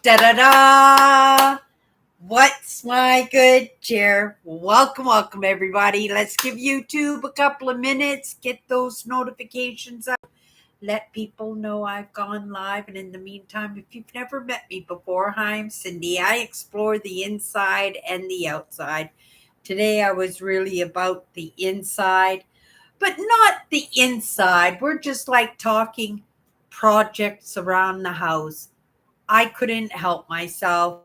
Da-da-da! What's my good cheer? Welcome, everybody. Let's give YouTube a couple of minutes, get those notifications up, let people know I've gone live. And in the meantime, if you've never met me before, hi, I'm Cindy. I explore the inside and the outside. Today, I was really about the inside, but not the inside. We're just like talking projects around the house. I couldn't help myself.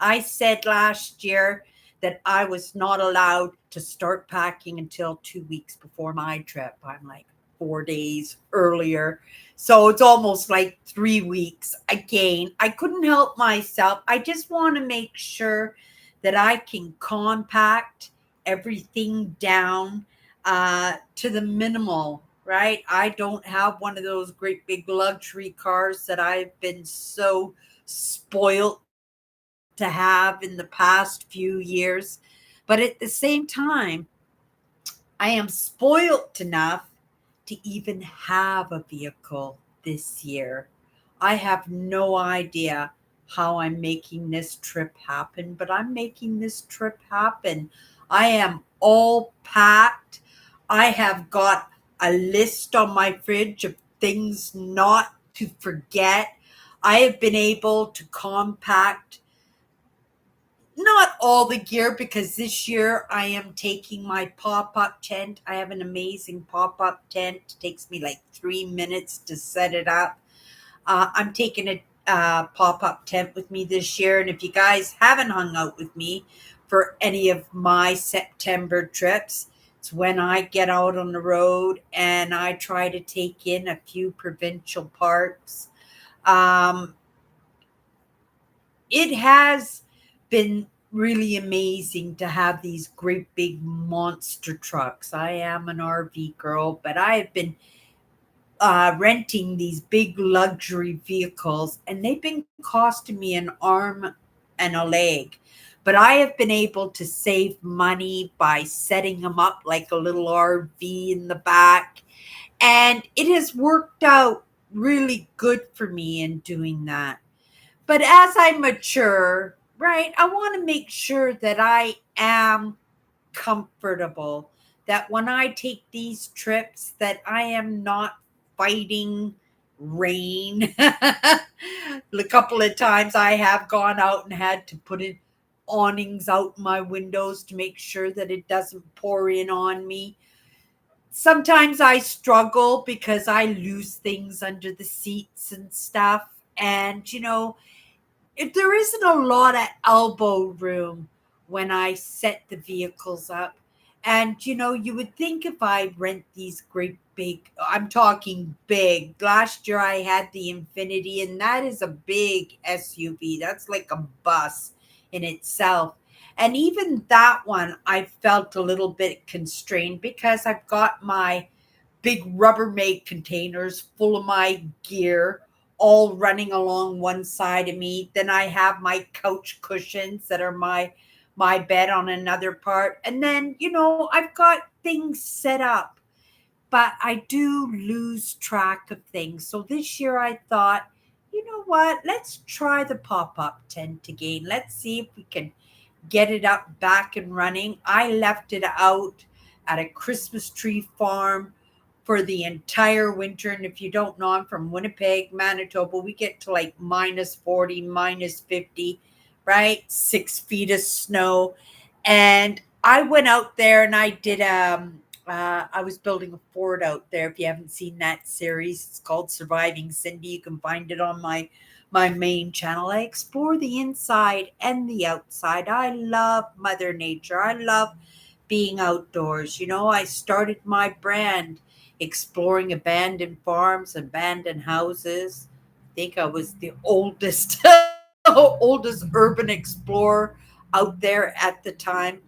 I said last year that I was not allowed to start packing until 2 weeks before my trip. I'm like 4 days earlier. So it's almost like 3 weeks. Again, I couldn't help myself. I just want to make sure that I can compact everything down to the minimal, right? I don't have one of those great big luxury cars that I've been so spoiled to have in the past few years. But at the same time, I am spoiled enough to even have a vehicle this year. I have no idea how I'm making this trip happen, but I'm making this trip happen. I am all packed. I have got a list on my fridge of things not to forget. I have been able to compact not all the gear because this year I am taking my pop-up tent. I have an amazing pop-up tent. It takes me like 3 minutes to set it up. I'm taking a pop-up tent with me this year. And if you guys haven't hung out with me for any of my September trips, it's when I get out on the road and I try to take in a few provincial parks. Um, it has been really amazing to have these great big monster trucks. I am an RV girl, but I have been renting these big luxury vehicles, and they've been costing me an arm and a leg. But I have been able to save money by setting them up like a little RV in the back. And it has worked out really good for me in doing that. But as I mature, right, I want to make sure that I am comfortable, that when I take these trips that I am not fighting rain. A couple of times I have gone out and had to put in awnings out my windows to make sure that it doesn't pour in on me. Sometimes I struggle because I lose things under the seats and stuff. And if there isn't a lot of elbow room when I set the vehicles up. And you would think if I rent these great big, I'm talking big. Last year I had the Infinity, and that is a big SUV. That's like a bus in itself. And even that one, I felt a little bit constrained because I've got my big Rubbermaid containers full of my gear all running along one side of me. Then I have my couch cushions that are my bed on another part. And then, I've got things set up, but I do lose track of things. So this year I thought, you know what? Let's try the pop-up tent again. Let's see if we can get it up back and running. I left it out at a Christmas tree farm for the entire winter. And if you don't know, I'm from Winnipeg, Manitoba. We get to like minus 40, minus 50, right? 6 feet of snow. And I went out there and I did I was building a fort out there. If you haven't seen that series, it's called Surviving Cindy. You can find it on my main channel. I explore the inside and the outside. I love Mother Nature. I love being outdoors. I started my brand exploring abandoned farms, abandoned houses. I think I was the oldest oldest urban explorer out there at the time.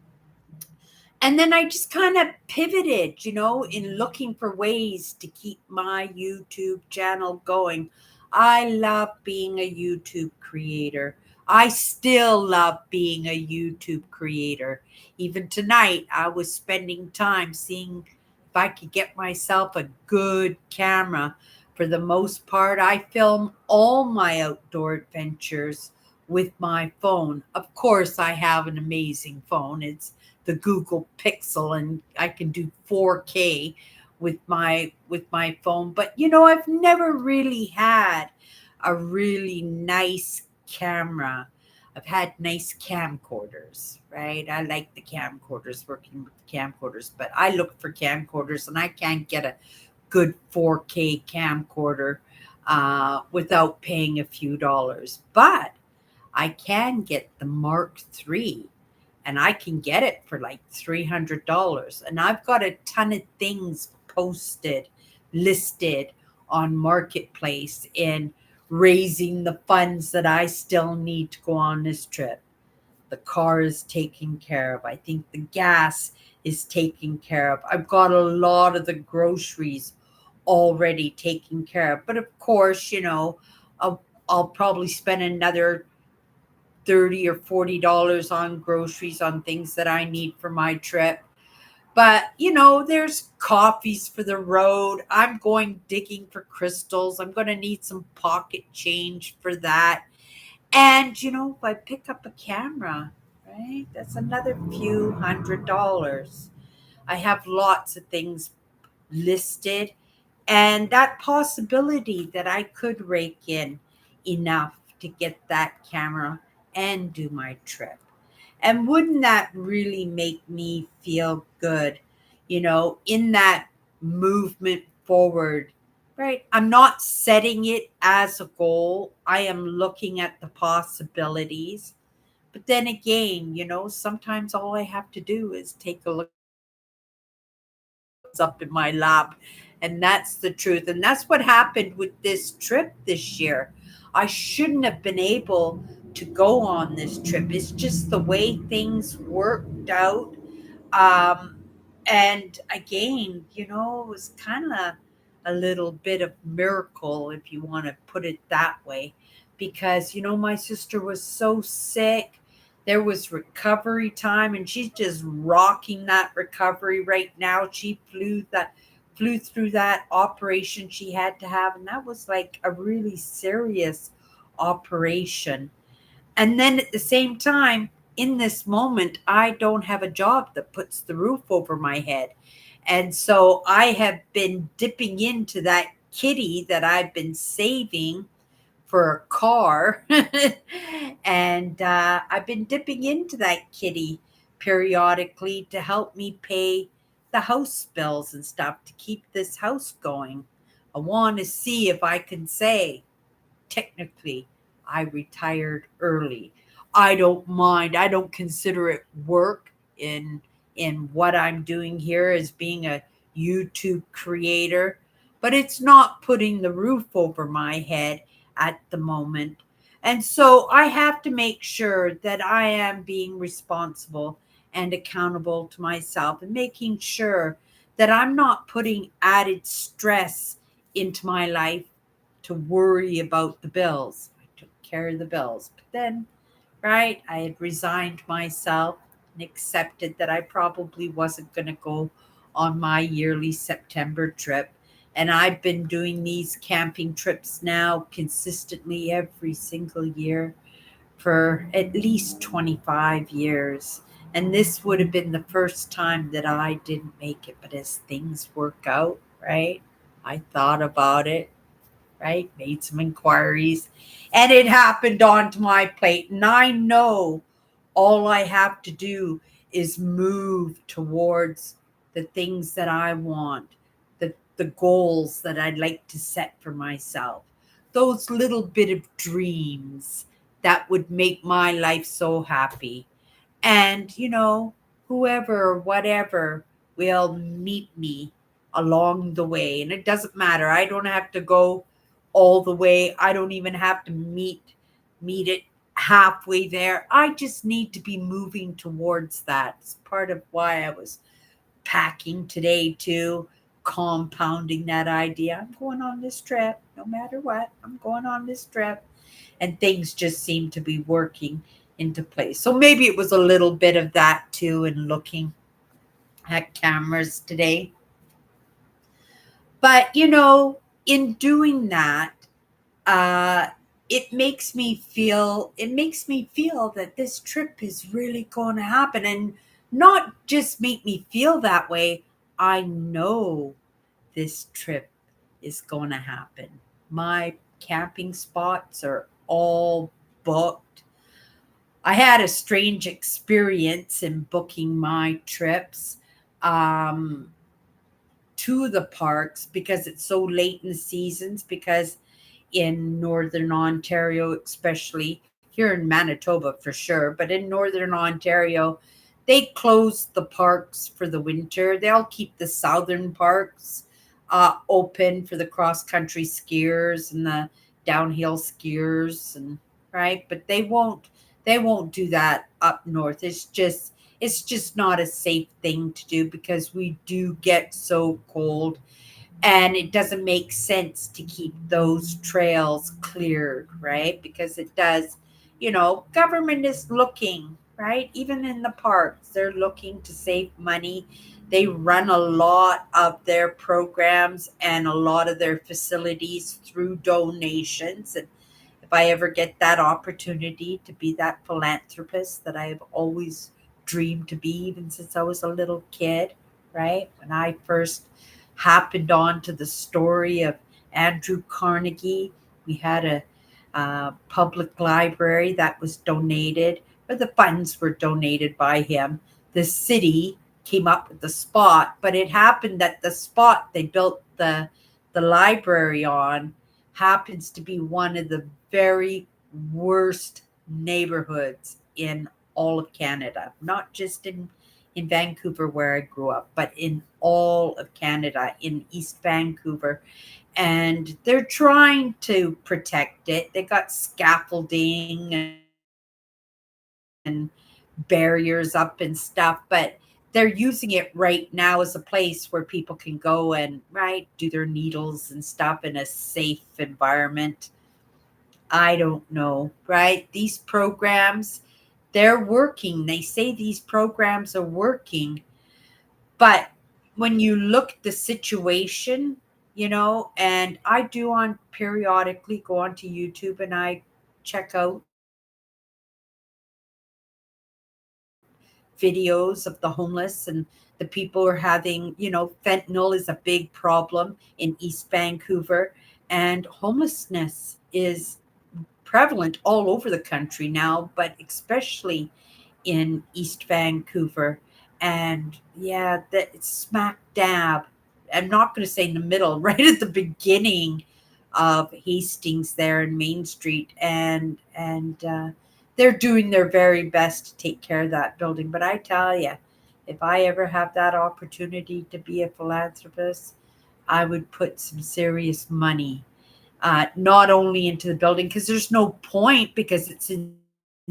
And then I just kind of pivoted, in looking for ways to keep my YouTube channel going. I love being a YouTube creator. I still love being a YouTube creator. Even tonight, I was spending time seeing if I could get myself a good camera For the most part, I film all my outdoor adventures with my phone. Of course, I have an amazing phone. It's the Google Pixel, and I can do 4K with my phone. But I've never really had a really nice camera. I've had nice camcorders, right? I like the camcorders, working with the camcorders, but I look for camcorders and I can't get a good 4K camcorder without paying a few dollars. But I can get the Mark III, and I can get it for like $300. And I've got a ton of things posted, listed on Marketplace in raising the funds that I still need to go on this trip. The car is taken care of. I think the gas is taken care of. I've got a lot of the groceries already taken care of. But of course, I'll probably spend another 30 or $40 on groceries on things that I need for my trip. But there's coffees for the road. I'm going digging for crystals. I'm going to need some pocket change for that. And if I pick up a camera, right, that's another few $100s. I have lots of things listed, and that possibility that I could rake in enough to get that camera and do my trip. And wouldn't that really make me feel good, in that movement forward, right? I'm not setting it as a goal. I am looking at the possibilities. But then again, sometimes all I have to do is take a look up in my lap. And that's the truth. And that's what happened with this trip this year. I shouldn't have been able to go on this trip. It's just the way things worked out. Um, and again, it was kind of a little bit of miracle, if you want to put it that way, because my sister was so sick. There was recovery time, and she's just rocking that recovery right now. She flew through that operation she had to have, and that was like a really serious operation. And then at the same time, in this moment, I don't have a job that puts the roof over my head. And so I have been dipping into that kitty that I've been saving for a car. And I've been dipping into that kitty periodically to help me pay the house bills and stuff to keep this house going. I want to see if I can say, technically, I retired early. I don't mind. I don't consider it work in what I'm doing here as being a YouTube creator, but it's not putting the roof over my head at the moment. And so I have to make sure that I am being responsible and accountable to myself, and making sure that I'm not putting added stress into my life to worry about the bills. I took care of the bills. But then, right, I had resigned myself and accepted that I probably wasn't going to go on my yearly September trip. And I've been doing these camping trips now consistently every single year for at least 25 years. And this would have been the first time that I didn't make it. But as things work out, right, I thought about it, right? Made some inquiries, and it happened onto my plate. And I know all I have to do is move towards the things that I want, the goals that I'd like to set for myself, those little bit of dreams that would make my life so happy. And, whoever or whatever will meet me along the way. And it doesn't matter. I don't have to go all the way. I don't even have to meet it halfway there. I just need to be moving towards that. It's part of why I was packing today too, compounding that idea. I'm going on this trip no matter what. I'm going on this trip, and things just seem to be working into place. So maybe it was a little bit of that too in looking at cameras today. But in doing that, uh, it makes me feel that this trip is really going to happen, and not just make me feel that way. I know this trip is going to happen. My camping spots are all booked. I had a strange experience in booking my trips um, to the parks because it's so late in the seasons. Because in Northern Ontario, especially here in Manitoba for sure, but in Northern Ontario, they close the parks for the winter. They'll keep the southern parks open for the cross country skiers and the downhill skiers, and right, but they won't do that up north. It's just not a safe thing to do because we do get so cold, and it doesn't make sense to keep those trails cleared, right? Because it does, government is looking, right? Even in the parks, they're looking to save money. They run a lot of their programs and a lot of their facilities through donations. And if I ever get that opportunity to be that philanthropist that I have always dreamed to be, even since I was a little kid, right? When I first happened on to the story of Andrew Carnegie, we had a public library that was donated, or the funds were donated by him. The city came up with the spot, but it happened that the spot they built the library on happens to be one of the very worst neighborhoods in all of Canada, not just in Vancouver where I grew up, but in all of Canada, in East Vancouver. And they're trying to protect it. They got scaffolding and barriers up and stuff, but they're using it right now as a place where people can go and, right, do their needles and stuff in a safe environment. I don't know, right? These programs, they're working. They say these programs are working, but when you look at the situation, and I do on periodically go onto YouTube and I check out videos of the homeless and the people are having, fentanyl is a big problem in East Vancouver, and homelessness is prevalent all over the country now, but especially in East Vancouver. And yeah, that it's smack dab. I'm not going to say in the middle, right at the beginning of Hastings there in Main Street, and they're doing their very best to take care of that building. But I tell you, if I ever have that opportunity to be a philanthropist, I would put some serious money not only into the building, because there's no point, because it's in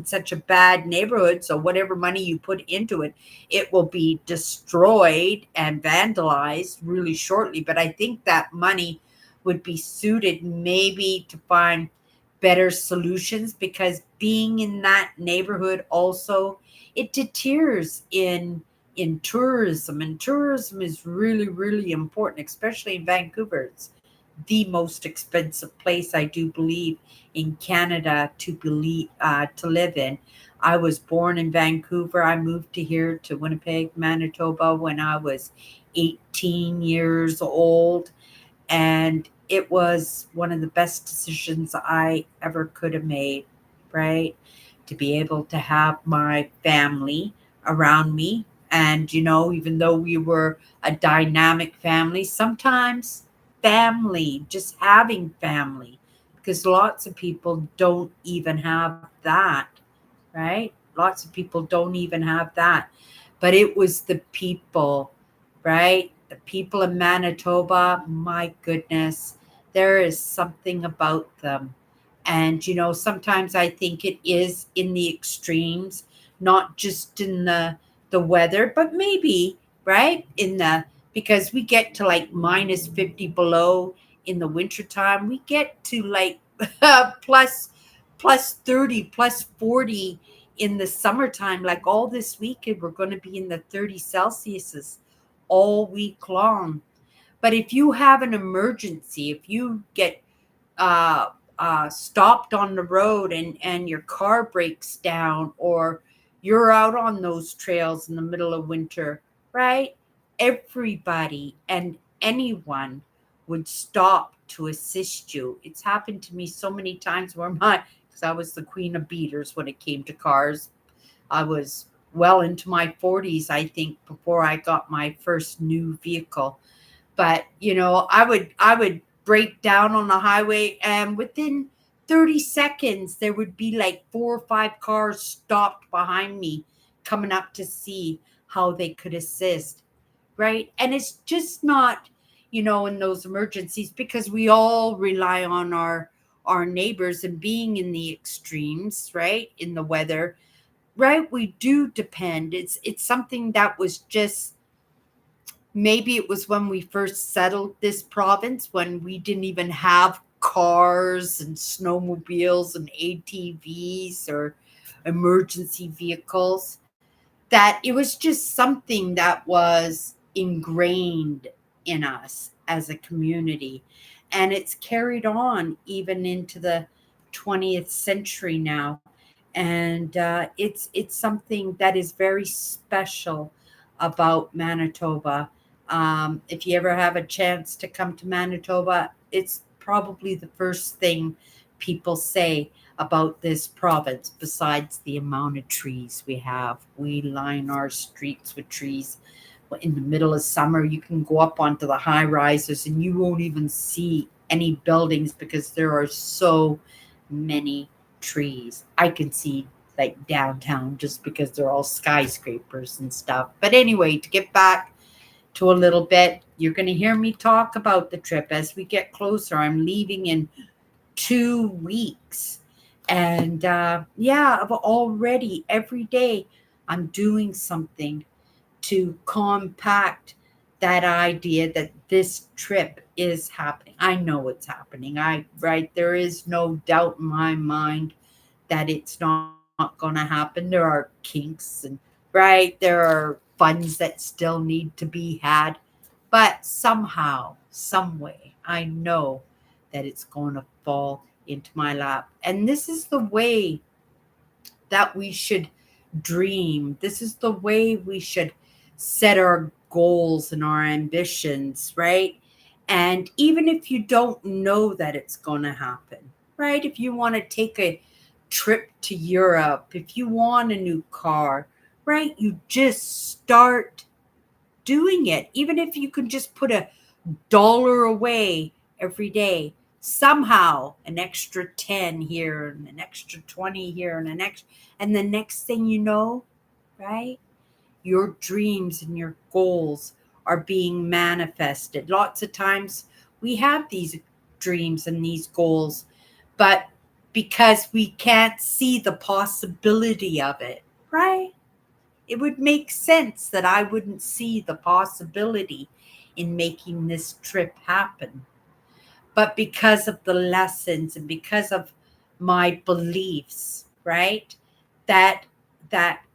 such a bad neighborhood. So whatever money you put into it, it will be destroyed and vandalized really shortly. But I think that money would be suited maybe to find better solutions, because being in that neighborhood also, it deters in tourism, and tourism is really, really important, especially in Vancouver. It's the most expensive place, I do believe, in Canada to live in. I was born in Vancouver. I moved to here to Winnipeg, Manitoba when I was 18 years old, and it was one of the best decisions I ever could have made, right? To be able to have my family around me. And, even though we were a dynamic family, sometimes family, just having family, because lots of people don't even have that, right? Lots of people don't even have that. But it was the people, right? The people in Manitoba, my goodness, there is something about them. And, sometimes I think it is in the extremes, not just in the weather, but maybe, right? Because we get to like minus 50 below in the wintertime. We get to like plus 30, plus 40 in the summertime. Like all this weekend, we're going to be in the 30 Celsiuses all week long. But if you have an emergency, if you get uh, stopped on the road and your car breaks down, or you're out on those trails in the middle of winter, right? Everybody and anyone would stop to assist you. It's happened to me so many times where because I was the queen of beaters when it came to cars. I was well into my 40s, I think, before I got my first new vehicle. But, I would break down on the highway, and within 30 seconds there would be like 4 or 5 cars stopped behind me coming up to see how they could assist, right? And it's just not, in those emergencies, because we all rely on our neighbors, and being in the extremes, right? In the weather, right? We do depend. It's something that was just, maybe it was when we first settled this province, when we didn't even have cars and snowmobiles and ATVs or emergency vehicles, that it was just something that was ingrained in us as a community. And it's carried on even into the 20th century now. And it's something that is very special about Manitoba. If you ever have a chance to come to Manitoba, it's probably the first thing people say about this province, besides the amount of trees we have. We line our streets with trees. In the middle of summer, you can go up onto the high rises and you won't even see any buildings because there are so many trees. I can see like downtown just because they're all skyscrapers and stuff. But anyway, to get back to a little bit, you're going to hear me talk about the trip as we get closer. I'm leaving in 2 weeks. And yeah, I've already, every day, I'm doing something to compact that idea that this trip is happening. I know it's happening. Right, there is no doubt in my mind that it's not going to happen. There are kinks, and right, there are funds that still need to be had, but somehow, some way, I know that it's going to fall into my lap. And this is the way that we should dream. This is the way we should set our goals and our ambitions, right? And even if you don't know that it's going to happen, right? If you want to take a trip to Europe, if you want a new car, right? You just start doing it. Even if you can just put $1 away every day, somehow an extra 10 here and an extra 20 here and the next thing you know, right? Your dreams and your goals are being manifested. Lots of times we have these dreams and these goals, but because we can't see the possibility of it, right? It would make sense that I wouldn't see the possibility in making this trip happen. But because of the lessons and because of my beliefs, right? That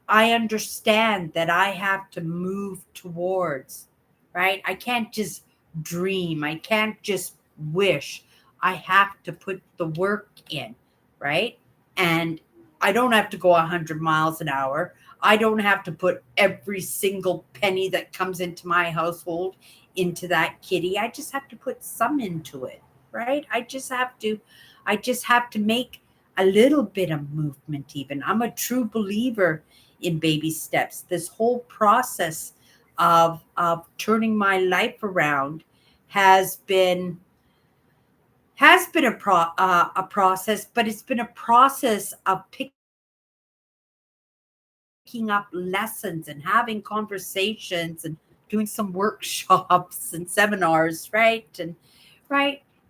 I understand that I have to move towards, right? I can't just dream. I can't just wish. I have to put the work in, right? And I don't have to go 100 miles an hour. I don't have to put every single penny that comes into my household into that kitty. I just have to put some into it, right? I just have to make a little bit of movement. Even, I'm a true believer in baby steps. This whole process of turning my life around has been a process, but it's been a process of picking up lessons and having conversations and doing some workshops and seminars, right?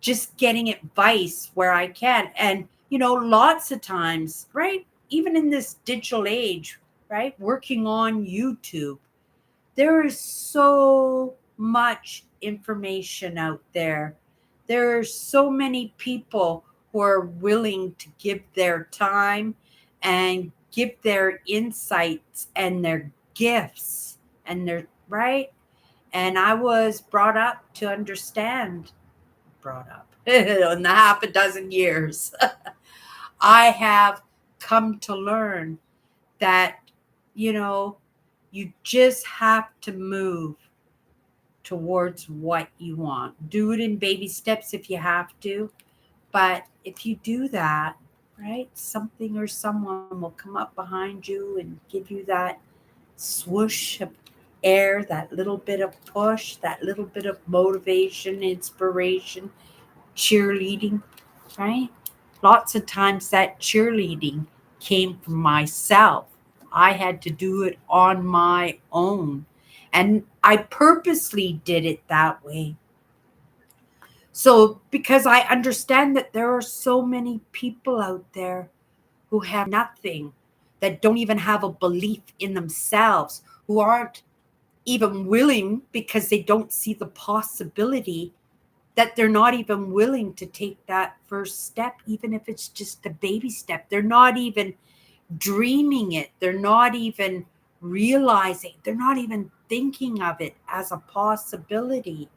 Just getting advice where I can. And, lots of times, right? Even in this digital age, right? Working on YouTube, there is so much information out there. There are so many people who are willing to give their time and give their insights and their gifts and their, right? And I was brought up to understand, brought up in the half a dozen years, I have come to learn that, you know, you just have to move towards what you want. Do it in baby steps if you have to. But if you do that, right, something or someone will come up behind you and give you that swoosh of air, that little bit of push, that little bit of motivation, inspiration, cheerleading, right? Lots of times that cheerleading came from myself. I had to do it on my own. And I purposely did it that way. So, because I understand that there are so many people out there who have nothing, that don't even have a belief in themselves, who aren't even willing because they don't see the possibility, that they're not even willing to take that first step, even if it's just a baby step. They're not even dreaming it. They're not even realizing, they're not even thinking of it as a possibility,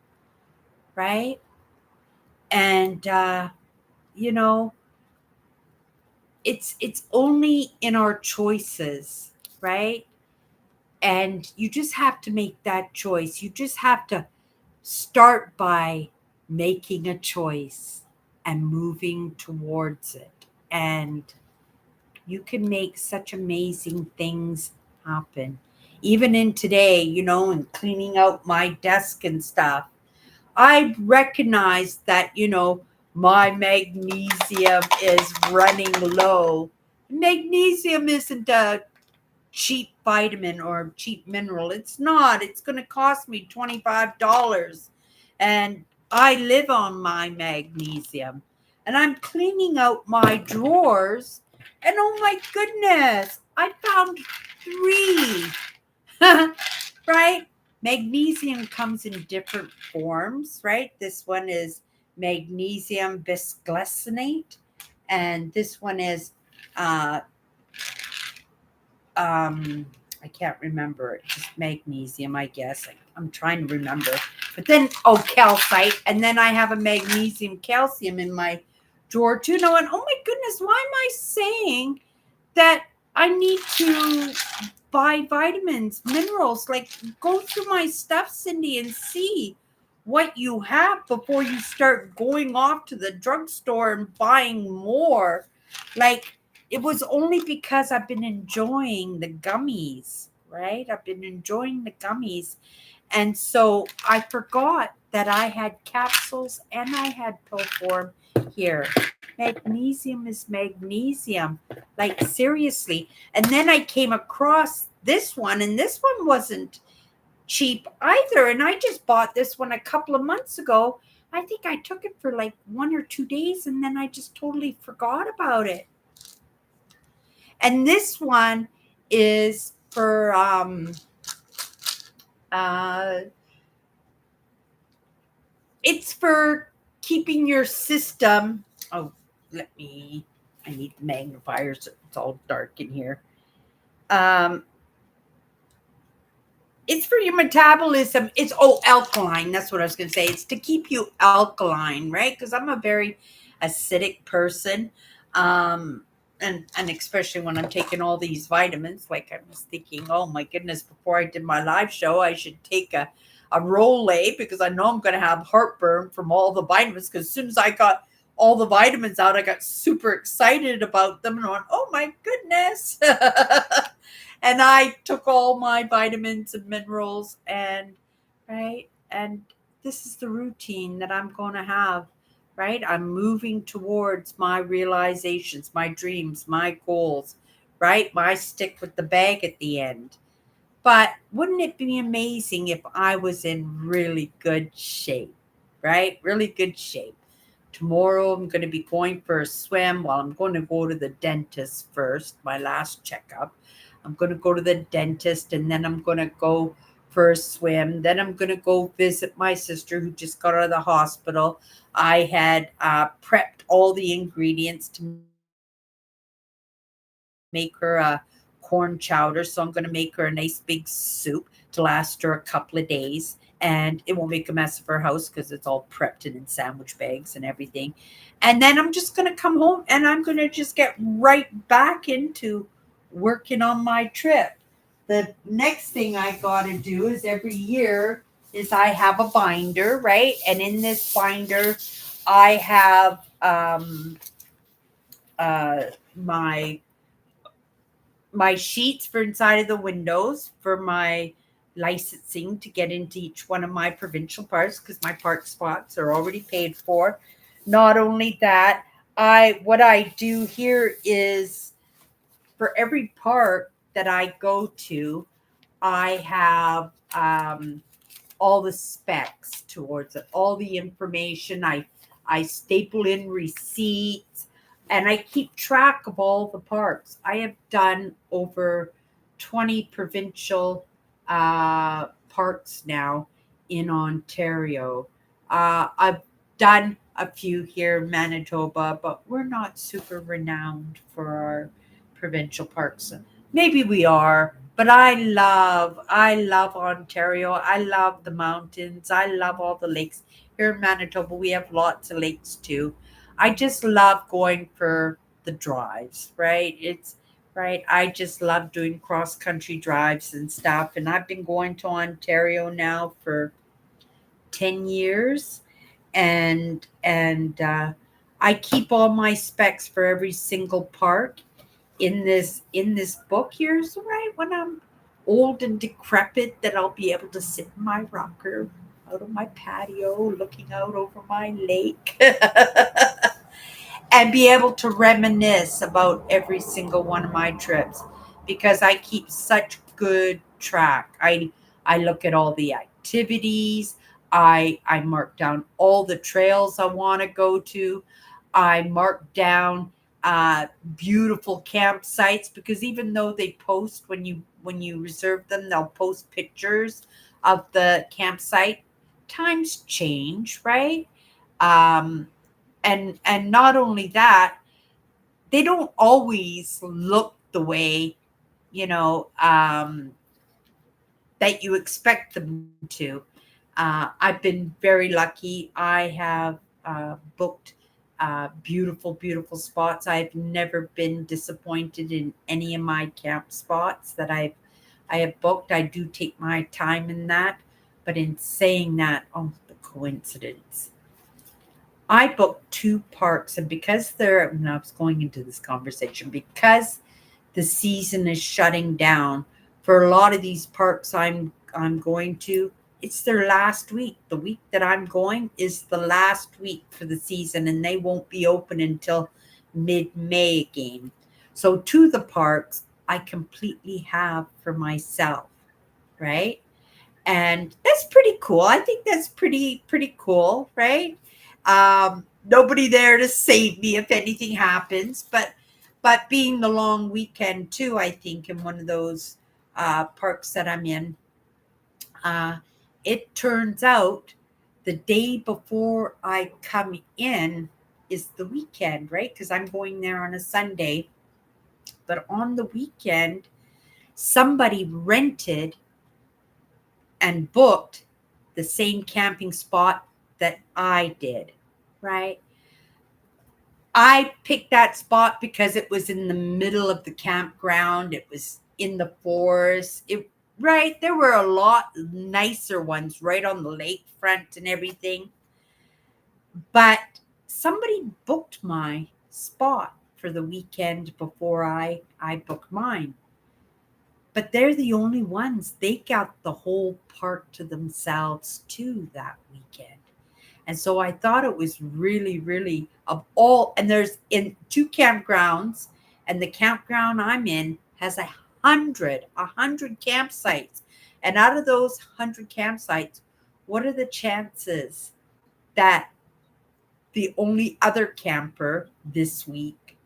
right? And, you know, it's only in our choices, right? And you just have to make that choice. You just have to start by making a choice and moving towards it. And you can make such amazing things happen. Even in today, and cleaning out my desk and stuff, I recognize that, my magnesium is running low. Magnesium isn't a cheap vitamin or cheap mineral. It's not. It's going to cost me $25. And I live on my magnesium. And I'm cleaning out my drawers. And oh my goodness, I found 3. Right? Magnesium comes in different forms, right? This one is magnesium bisglycinate. And this one is uh, I can't remember it. Just magnesium, I guess. I'm trying to remember. But then, calcite. And then I have a magnesium calcium in my drawer too. And I went, oh my goodness, why am I saying that I need to buy vitamins, minerals? Like, go through my stuff, Cindy, and see what you have before you start going off to the drugstore and buying more. Like, it was only because I've been enjoying the gummies, right? I've been enjoying the gummies. And so I forgot that I had capsules and I had pill form here. Magnesium is magnesium. Like, seriously. And then I came across this one, and this one wasn't cheap either. And I just bought this one a couple of months ago. I think I took it for like 1 or 2 days, and then I just totally forgot about it. And this one is for uh it's for keeping your system. Oh, I need the magnifiers. It's all dark in here. Um it's for your metabolism. It's alkaline. That's what I was going to say. It's to keep you alkaline, right? Because I'm a very acidic person, and especially when I'm taking all these vitamins. Like, I was thinking, oh my goodness, before I did my live show, I should take a Rolay, because I know I'm going to have heartburn from all the vitamins. Because as soon as I got all the vitamins out, I got super excited about them and I went, oh my goodness. And I took all my vitamins and minerals, and right, and this is the routine that I'm going to have, right? I'm moving towards my realizations, my dreams, my goals, right? My stick with the bag at the end. But wouldn't it be amazing if I was in really good shape, right? Really good shape. Tomorrow I'm going to be going for a swim. Well, I'm going to go to the dentist first, my last checkup. I'm going to go to the dentist, and then I'm going to go for a swim. Then I'm going to go visit my sister who just got out of the hospital. I had prepped all the ingredients to make her a corn chowder. So I'm going to make her a nice big soup, because I love soup. to last her a couple of days, and it won't make a mess of her house because it's all prepped and in sandwich bags and everything. And then I'm just going to come home and I'm going to just get right back into working on my trip. The next thing I got to do is every year is I have a binder, right? And in this binder, I have uh, my my sheets for inside of the windows for my licensing to get into each one of my provincial parks because my park spots are already paid for. Not only that, what I do here is for every park that I go to, I have all the specs towards it, all the information. I staple in receipts and I keep track of all the parks. I have done over 20 provincial parks now in Ontario. I've done a few here in Manitoba, but we're not super renowned for our provincial parks. Maybe we are, but I love Ontario. I love the mountains. I love all the lakes. Here in Manitoba, we have lots of lakes too. I just love going for the drives, right? It's right. I just love doing cross country drives and stuff. And I've been going to Ontario now for 10 years, and I keep all my specs for every single park in this book here. So right when I'm old and decrepit, that I'll be able to sit in my rocker out on my patio looking out over my lake and be able to reminisce about every single one of my trips because I keep such good track. I look at all the activities. I mark down all the trails I want to go to. I mark down uh, beautiful campsites because even though they post when you reserve them, they'll post pictures of the campsite. Times change, right? Um, and not only that, they don't always look the way you know that you expect them to. I've been very lucky. I have booked beautiful spots. I've never been disappointed in any of my camp spots that I have booked. I do take my time in that, but in saying that, oh, the coincidence. I booked two parks, and because they're, and I was going into this conversation, because the season is shutting down for a lot of these parks I'm going to, it's their last week. The week that I'm going is the last week for the season, and they won't be open until mid-May again. So to the parks, I completely have for myself, right? And that's pretty cool. I think that's pretty cool, right? Nobody there to save me if anything happens, but being the long weekend too, I think in one of those parks that I'm in, uh, it turns out the day before I come in is the weekend, right? Because I'm going there on a Sunday, but on the weekend, somebody rented and booked the same camping spot that I did, right? I picked that spot because it was in the middle of the campground. It was in the forest. Right, there were a lot nicer ones right on the lakefront and everything. But somebody booked my spot for the weekend before I booked mine. But they're the only ones. They got the whole park to themselves too that weekend. And so I thought it was really, really of all. And there's in two campgrounds, and the campground I'm in has a hundred campsites. And out of those 100 campsites, what are the chances that the only other camper this week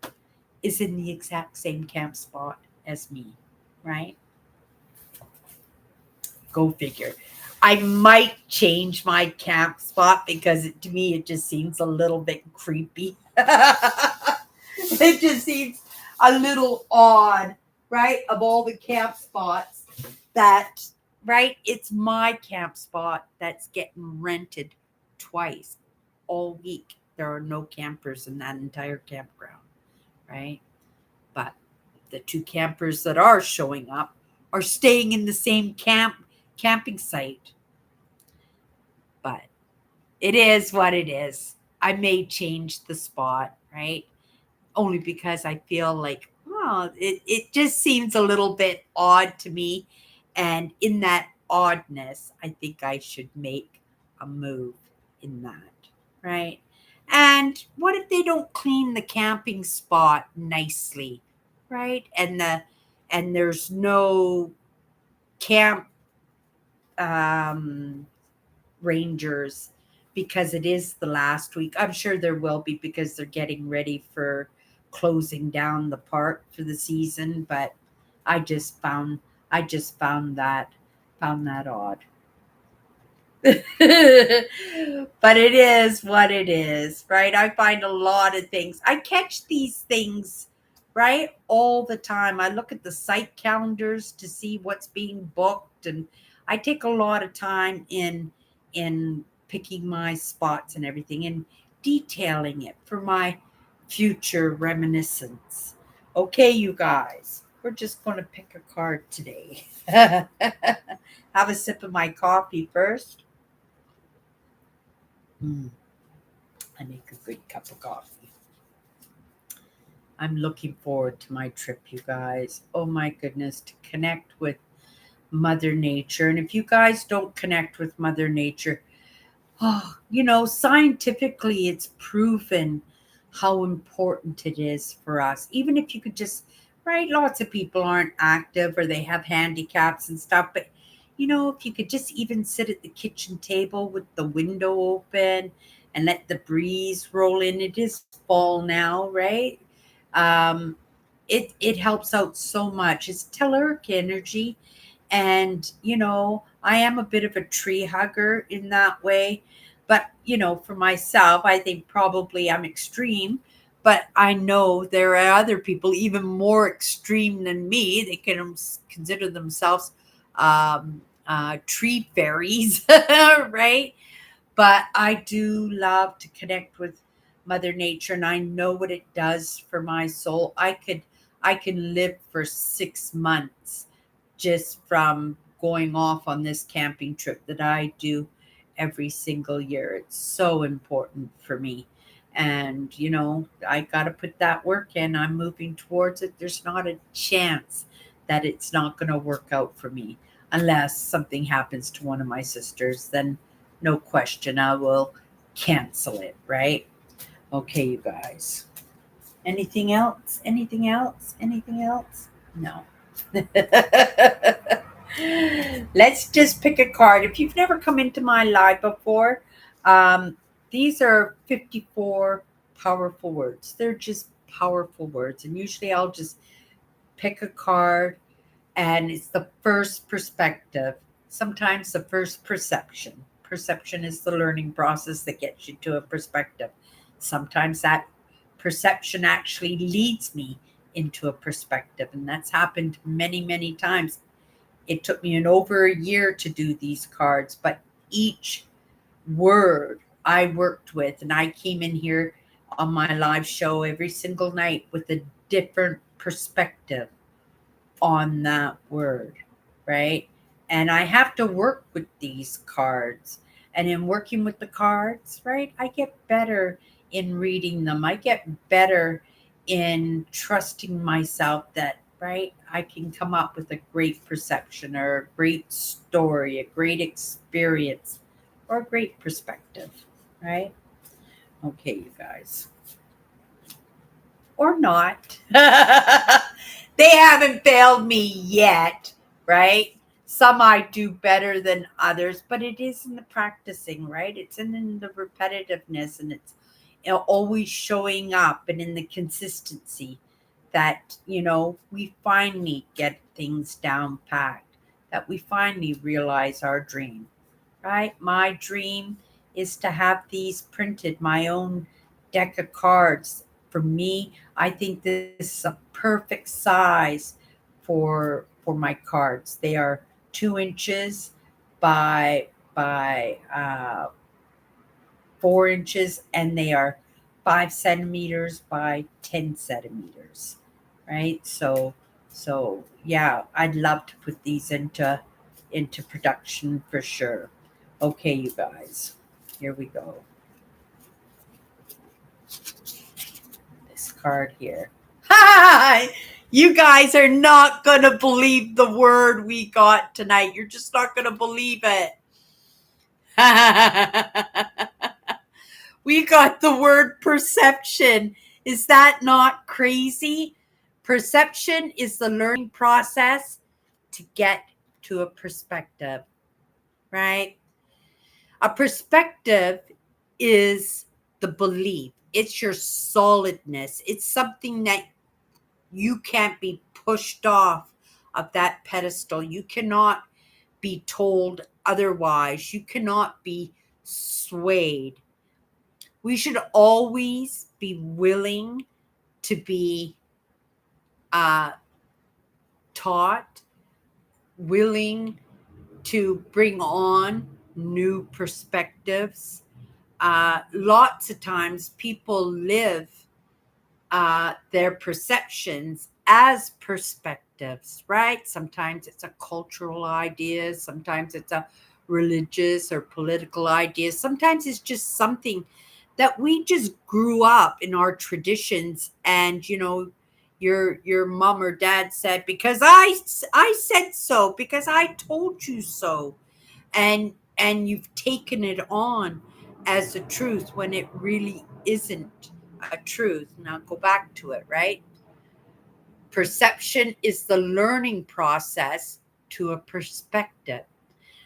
is in the exact same camp spot as me, right? Go figure. I might change my camp spot because to me it just seems a little bit creepy. It just seems a little odd, right? Of all the camp spots that right? It's my camp spot that's getting rented twice all week. There are no campers in that entire campground, right? But the two campers that are showing up are staying in the same camping site. But it is what it is. I may change the spot, right? Only because I feel like, oh, it just seems a little bit odd to me. And in that oddness, I think I should make a move in that, right? And what if they don't clean the camping spot nicely, right? And there's no camp um, rangers because it is the last week. I'm sure there will be because they're getting ready for closing down the park for the season, but I just found I just found that odd. But it is what it is, right? I find a lot of things. I catch these things, right, all the time. I look at the site calendars to see what's being booked, and I take a lot of time in picking my spots and everything and detailing it for my future reminiscence. Okay, you guys, we're just going to pick a card today. Have a sip of my coffee first. Mm, I make a good cup of coffee. I'm looking forward to my trip, you guys. Oh my goodness, to connect with Mother Nature. And if you guys don't connect with Mother Nature, oh, scientifically, it's proven how important it is for us. Even if you could just, right, lots of people aren't active or they have handicaps and stuff, but if you could just even sit at the kitchen table with the window open and let the breeze roll in. It is fall now, right? Um, it helps out so much. It's telluric energy, and I am a bit of a tree hugger in that way. But for myself, I think probably I'm extreme, but I know there are other people even more extreme than me. They can consider themselves tree fairies. Right? But I do love to connect with Mother Nature, and I know what it does for my soul. I can live for 6 months just from going off on this camping trip that I do every single year. It's so important for me. And, I got to put that work in. I'm moving towards it. There's not a chance that it's not going to work out for me unless something happens to one of my sisters. Then, no question, I will cancel it, right? Okay, you guys. Anything else? Anything else? Anything else? No. Let's just pick a card. If you've never come into my live before, um, these are 54 powerful words. They're just powerful words. And usually I'll just pick a card and it's the first perspective, sometimes the first perception. Perception is the learning process that gets you to a perspective. Sometimes that perception actually leads me into a perspective, and that's happened many, many times. It took me an over a year to do these cards, but each word I worked with, and I came in here on my live show every single night with a different perspective on that word, right? And I have to work with these cards. And in working with the cards, right, I get better in reading them. I get better in trusting myself that, right, I can come up with a great perception or a great story, a great experience, or a great perspective, right? Okay, you guys. Or not. They haven't failed me yet, right? Some I do better than others, but it is in the practicing, right? It's in the repetitiveness, and it's always showing up, and in the consistency that, we finally get things down packed, that we finally realize our dream, right? My dream is to have these printed, my own deck of cards. For me, I think this is a perfect size for my cards. They are 2 inches by 4 inches, and they are 5 centimeters by 10 centimeters, right? So yeah, I'd love to put these into production for sure. Okay, you guys, here we go. This card here. Hi! You guys are not going to believe the word we got tonight. You're just not going to believe it. We got the word perception. Is that not crazy? Perception is the learning process to get to a perspective, right? A perspective is the belief, it's your solidness, it's something that you can't be pushed off of that pedestal. You cannot be told otherwise. You cannot be swayed. We should always be willing to be uh, taught, willing to bring on new perspectives. Lots of times people live their perceptions as perspectives, right? Sometimes it's a cultural idea, sometimes it's a religious or political idea, sometimes it's just something that we just grew up in our traditions, and your mom or dad said, because I said so, because I told you so, and you've taken it on as the truth when it really isn't a truth. Now go back to it, right? Perception is the learning process to a perspective.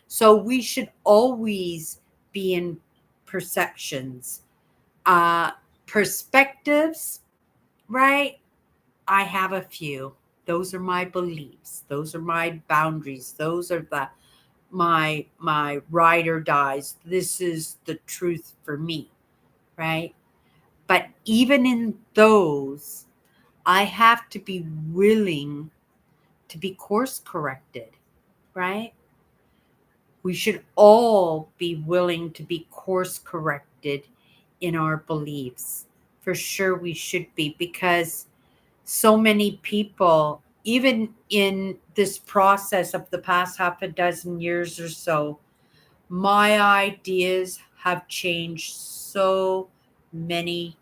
So we should always be in perceptions. Uh, Perspectives, right? I have a few. Those are my beliefs. Those are my boundaries. Those are my ride or dies. This is the truth for me, right? But even in those, I have to be willing to be course corrected, right? We should all be willing to be course corrected in our beliefs. For sure, we should be, because so many people, even in this process of the past half a dozen years or so, my ideas have changed many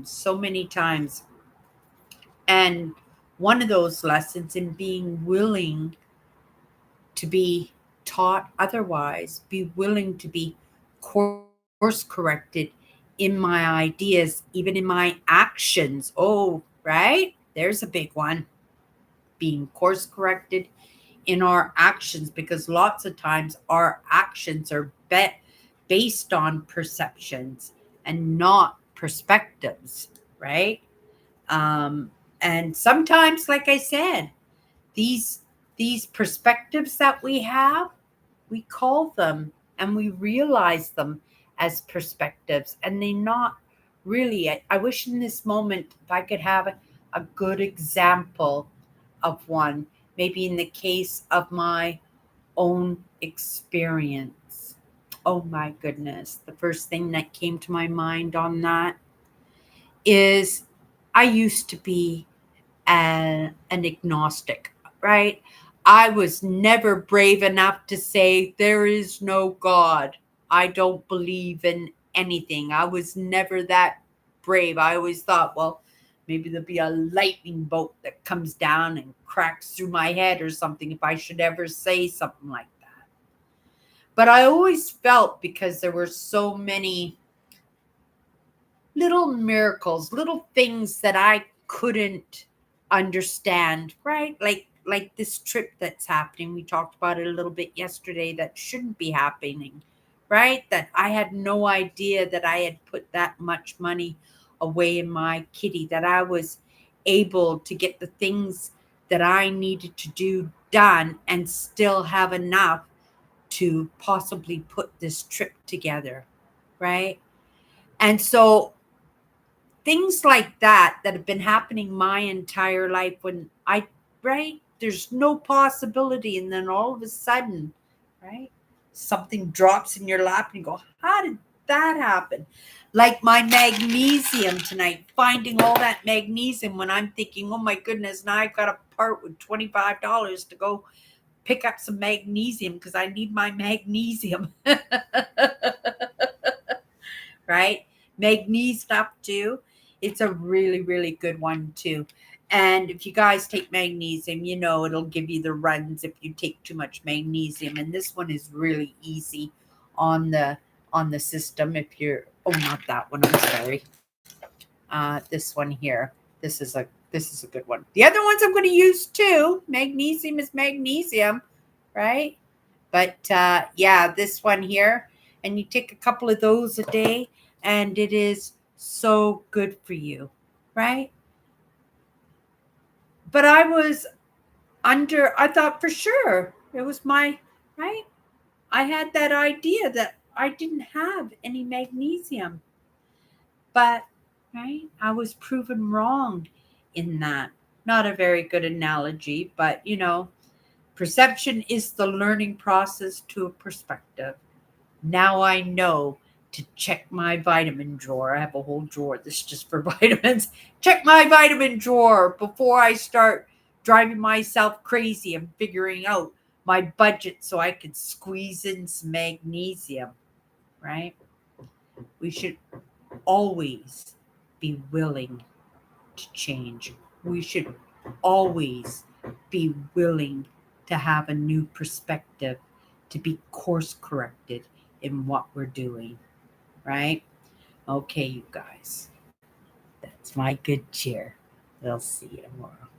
so many times. And one of those lessons in being willing to be taught otherwise, be willing to be course corrected in my ideas, even in my actions. Oh, right? There's a big one. Being course corrected in our actions, because lots of times our actions are based on perceptions and not perspectives, right? um, and sometimes, like I said, these these perspectives that we have, we call them and we realize them as perspectives, and they not really. I wish in this moment if I could have a good example of one, maybe in the case of my own experience. Oh my goodness. The first thing that came to my mind on that is I used to be an agnostic, right? I was never brave enough to say, there is no God. I don't believe in anything. I was never that brave. I always thought, well, maybe there'll be a lightning bolt that comes down and cracks through my head or something if I should ever say something like that. But I always felt, because there were so many little miracles, little things that I couldn't understand, right? Like this trip that's happening. We talked about it a little bit yesterday, that shouldn't be happening, right? That I had no idea that I had put that much money away in my kitty, that I was able to get the things that I needed to do done and still have enough to possibly put this trip together, right? And so things like that have been happening my entire life, when I right there's no possibility. And then all of a sudden, right, something drops in your lap and you go, how did that happen? Like my magnesium tonight, finding all that magnesium when I'm thinking, oh my goodness, now I've got to part with $25 to go pick up some magnesium because I need my magnesium. Right? Magnesium stuff too. It's a really, really good one too. And if you guys take magnesium, you know it'll give you the runs if you take too much magnesium. And this one is really easy on the system. If you're not that one, I'm sorry. This one here. This is a good one. The other ones I'm going to use too. Magnesium is magnesium, right? But yeah, this one here, and you take a couple of those a day, and it is so good for you, right? But I thought for sure it was right? I had that idea that I didn't have any magnesium, but, right, I was proven wrong in that. Not a very good analogy, but, perception is the learning process to a perspective. Now I know to check my vitamin drawer. I have a whole drawer that's just for vitamins. Check my vitamin drawer before I start driving myself crazy and figuring out my budget so I can squeeze in some magnesium, right? We should always be willing to change. We should always be willing to have a new perspective, to be course corrected in what we're doing, right? Okay, you guys, that's my good cheer. We'll see you tomorrow.